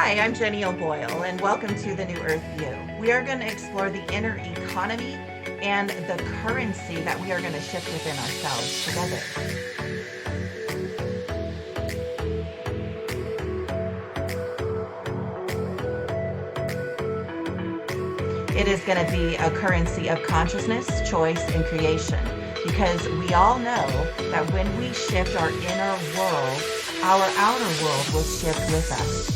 Hi, I'm Jenny O'Boyle, and welcome to the New Earth View. We are going to explore the inner economy and the currency that we are going to shift within ourselves together. It is going to be a currency of consciousness, choice, and creation. Because we all know that when we shift our inner world, our outer world will shift with us.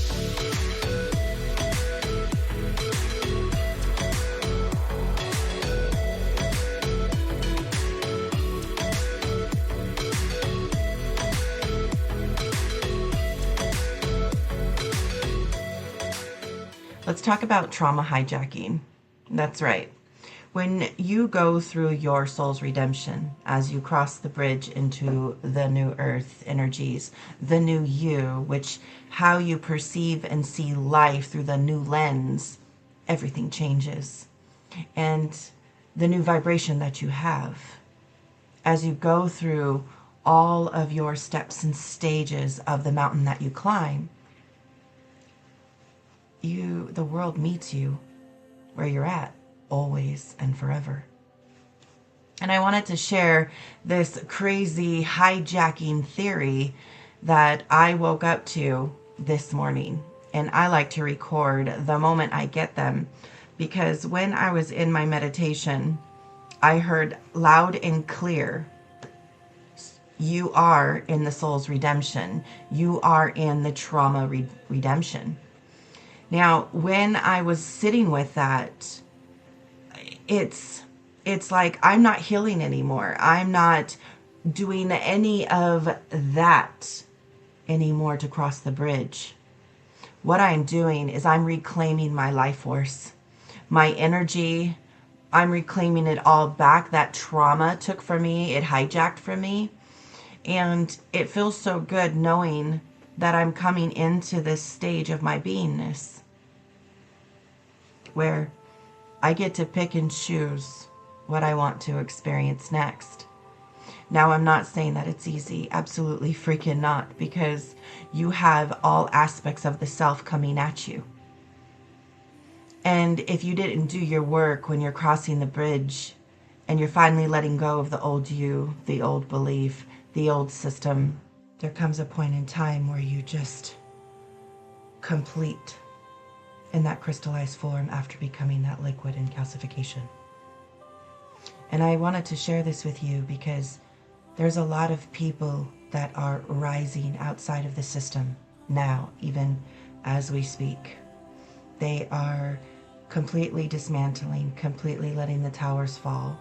Let's talk about trauma hijacking. That's right. When you go through your soul's redemption, as you cross the bridge into the new earth energies, the new you, which how you perceive and see life through the new lens, everything changes. And the new vibration that you have as you go through all of your steps and stages of the mountain that you climb, the world meets you where you're at, always and forever. And I wanted to share this crazy hijacking theory that I woke up to this morning. And I like to record the moment I get them, because when I was in my meditation, I heard loud and clear, you are in the soul's redemption. You are in the trauma redemption. Now, when I was sitting with that, it's like I'm not healing anymore. I'm not doing any of that anymore to cross the bridge. What I'm doing is I'm reclaiming my life force, my energy. I'm reclaiming it all back. That trauma took from me, it hijacked from me. And it feels so good knowing that I'm coming into this stage of my beingness where I get to pick and choose what I want to experience next. Now, I'm not saying that it's easy. Absolutely freaking not, because you have all aspects of the self coming at you. And if you didn't do your work when you're crossing the bridge and you're finally letting go of the old you, the old belief, the old system, there comes a point in time where you just complete in that crystallized form after becoming that liquid in calcification. And I wanted to share this with you because there's a lot of people that are rising outside of the system now, even as we speak. They are completely dismantling, completely letting the towers fall,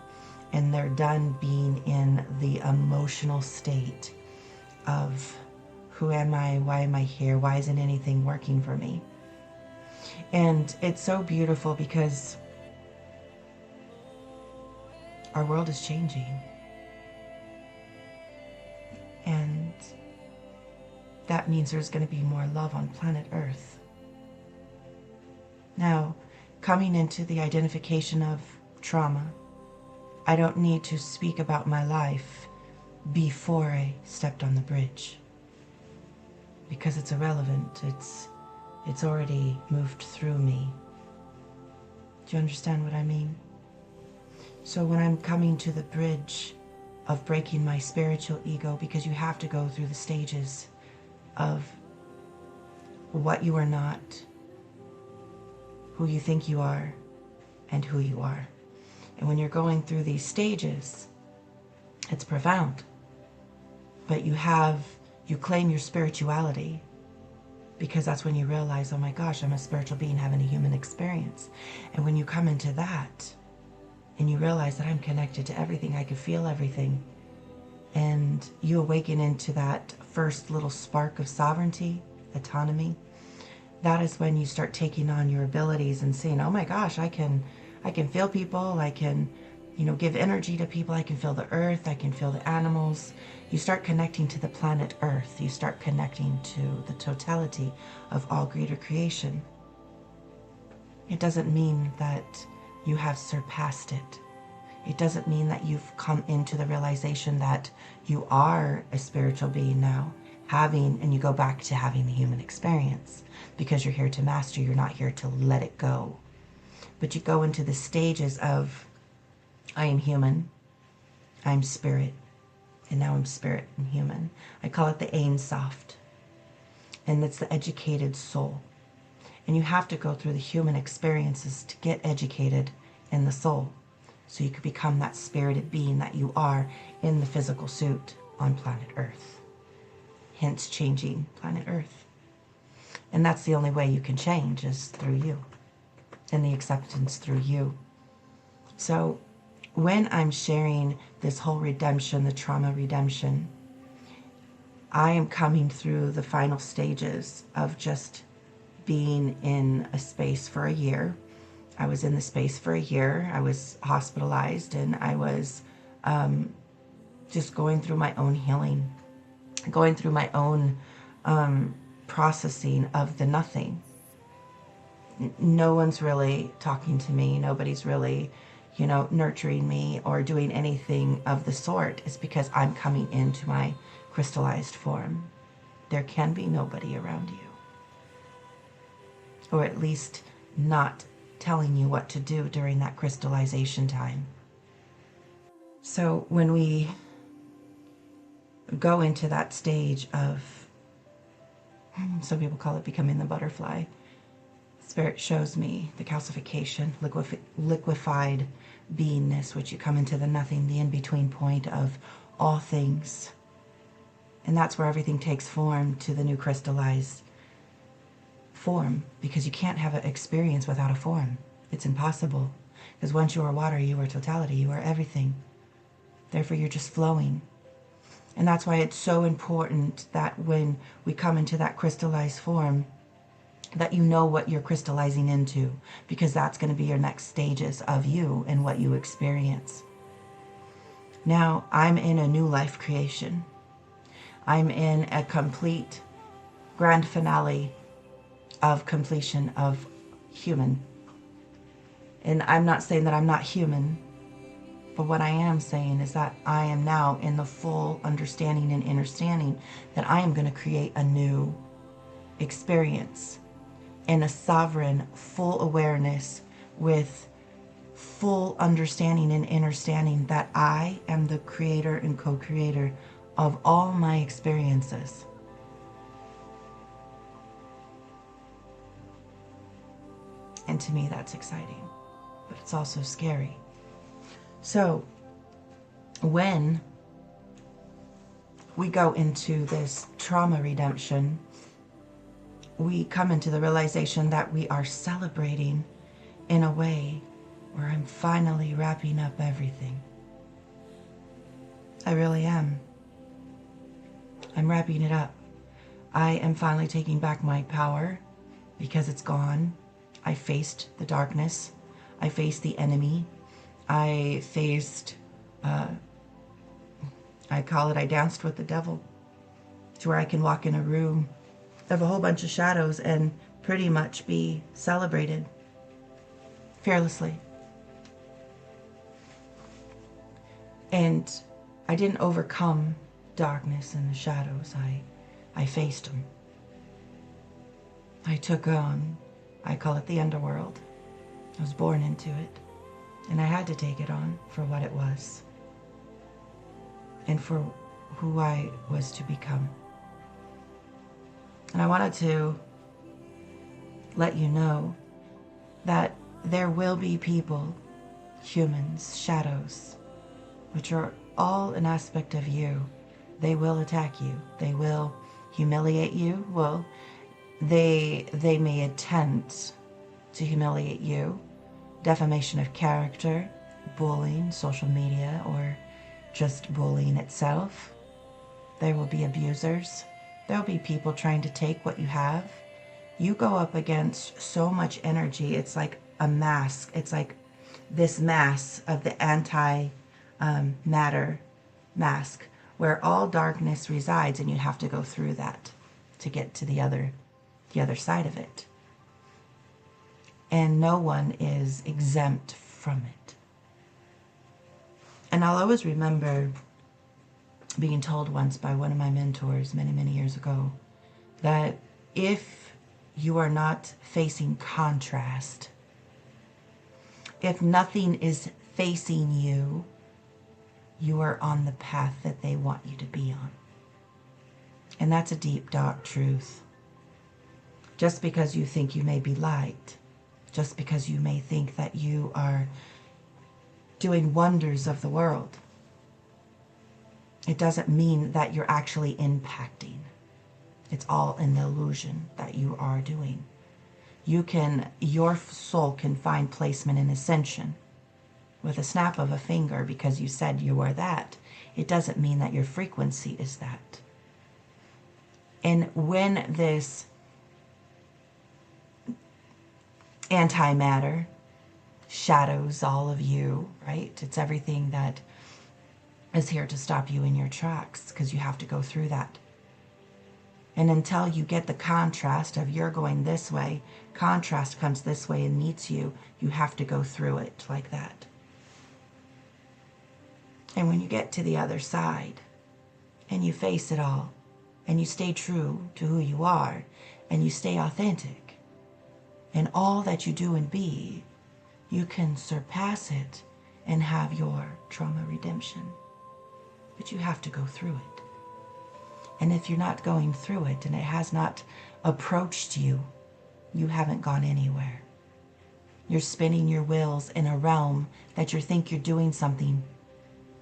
and they're done being in the emotional state of who am I, why am I here, why isn't anything working for me? And it's so beautiful because our world is changing. And that means there's going to be more love on planet Earth. Now, coming into the identification of trauma, I don't need to speak about my life before I stepped on the bridge, because it's irrelevant. It's already moved through me. Do you understand what I mean? So when I'm coming to the bridge of breaking my spiritual ego, because you have to go through the stages of what you are not, who you think you are, and who you are. And when you're going through these stages, it's profound. But you claim your spirituality, because that's when you realize, oh my gosh, I'm a spiritual being having a human experience. And when you come into that, and you realize that I'm connected to everything, I can feel everything, and you awaken into that first little spark of sovereignty, autonomy, that is when you start taking on your abilities and saying, oh my gosh, I can feel people, I can, give energy to people, I can feel the earth, I can feel the animals. You start connecting to the planet Earth. You start connecting to the totality of all greater creation. It doesn't mean that you have surpassed it. It doesn't mean that you've come into the realization that you are a spiritual being now, and you go back to having the human experience, because you're here to master, you're not here to let it go. But you go into the stages of, I am human, I'm spirit, and now I'm spirit and human. I call it the Ein Sof, and it's the educated soul. And you have to go through the human experiences to get educated in the soul, so you could become that spirited being that you are in the physical suit on planet Earth. Hence changing planet Earth. And that's the only way you can change, is through you, and the acceptance through you. So when I'm sharing this whole redemption, the trauma redemption, I am coming through the final stages of just being in a space for a year. I was in the space for a year. I was hospitalized, and I was just going through my own healing, going through my own processing of the nothing. No one's really talking to me. Nobody's really, nurturing me or doing anything of the sort. It's because I'm coming into my crystallized form. There can be nobody around you, or at least not telling you what to do during that crystallization time. So when we go into that stage of, some people call it becoming the butterfly, Spirit shows me the calcification, liquefied beingness, which you come into the nothing, the in-between point of all things. And that's where everything takes form to the new crystallized form, because you can't have an experience without a form. It's impossible, because once you are water, you are totality, you are everything. Therefore, you're just flowing. And that's why it's so important that when we come into that crystallized form, that you know what you're crystallizing into, because that's going to be your next stages of you and what you experience. Now, I'm in a new life creation. I'm in a complete grand finale of completion of human. And I'm not saying that I'm not human, but what I am saying is that I am now in the full understanding and understanding that I am going to create a new experience in a sovereign, full awareness with full understanding and understanding that I am the creator and co-creator of all my experiences. And to me, that's exciting, but it's also scary. So when we go into this trauma redemption, we come into the realization that we are celebrating in a way where I'm finally wrapping up everything. I really am. I'm wrapping it up. I am finally taking back my power, because it's gone. I faced the darkness. I faced the enemy. I faced, I danced with the devil, to where I can walk in a room of a whole bunch of shadows and pretty much be celebrated fearlessly. And I didn't overcome darkness and the shadows. I faced them. I took on, I call it the underworld. I was born into it, and I had to take it on for what it was and for who I was to become. And I wanted to let you know that there will be people, humans, shadows, which are all an aspect of you. They will attack you. They will humiliate you. Well, they may attempt to humiliate you. Defamation of character, bullying, social media, or just bullying itself. There will be abusers. There will be people trying to take what you have. You go up against so much energy. It's like a mask. It's like this mass of the anti-matter mask, where all darkness resides, and you have to go through that to get to the other side of it. And no one is exempt from it. And I'll always remember being told once by one of my mentors many, many years ago that if you are not facing contrast, if nothing is facing you, you are on the path that they want you to be on. And that's a deep, dark truth. Just because you think you may be light, just because you may think that you are doing wonders of the world, it doesn't mean that you're actually impacting. It's all an illusion that you are doing. Your soul can find placement in ascension with a snap of a finger because you said you are that. It doesn't mean that your frequency is that. And when this antimatter shadows all of you, right? It's everything that is here to stop you in your tracks because you have to go through that. And until you get the contrast of you're going this way, contrast comes this way and meets you, you have to go through it like that. And when you get to the other side and you face it all and you stay true to who you are and you stay authentic in all that you do and be, you can surpass it and have your trauma redemption. But you have to go through it. And if you're not going through it and it has not approached you, you haven't gone anywhere. You're spinning your wheels in a realm that you think you're doing something,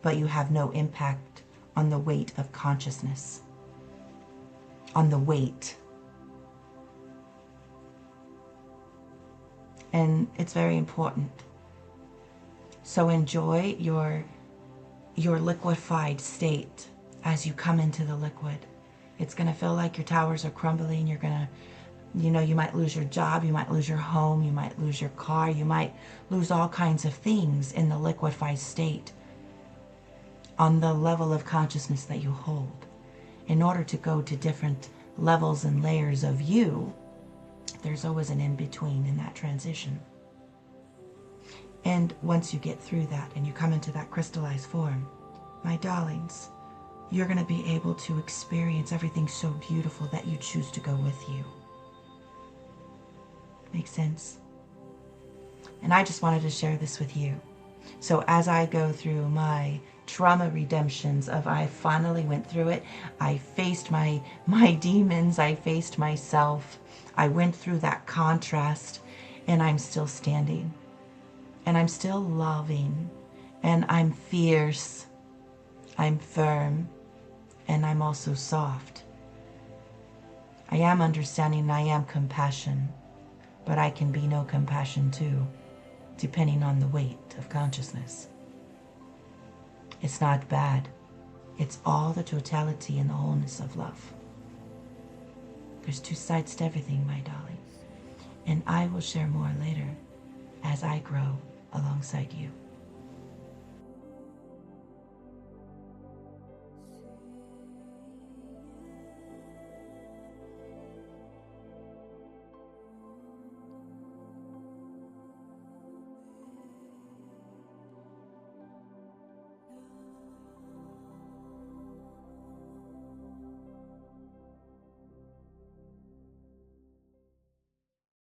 but you have no impact on the weight of consciousness. On the weight. And it's very important. So enjoy your liquefied state as you come into the liquid. It's going to feel like your towers are crumbling. You're going to, you might lose your job, you might lose your home, you might lose your car, you might lose all kinds of things in the liquefied state on the level of consciousness that you hold. In order to go to different levels and layers of you, there's always an in-between in that transition. And once you get through that and you come into that crystallized form, my darlings, you're going to be able to experience everything so beautiful that you choose to go with you. Makes sense? And I just wanted to share this with you. So as I go through my trauma redemptions of I finally went through it, I faced my demons, I faced myself, I went through that contrast, and I'm still standing. And I'm still loving, and I'm fierce, I'm firm, and I'm also soft. I am understanding and I am compassion, but I can be no compassion too, depending on the weight of consciousness. It's not bad. It's all the totality and the wholeness of love. There's two sides to everything, my darling. And I will share more later as I grow alongside you.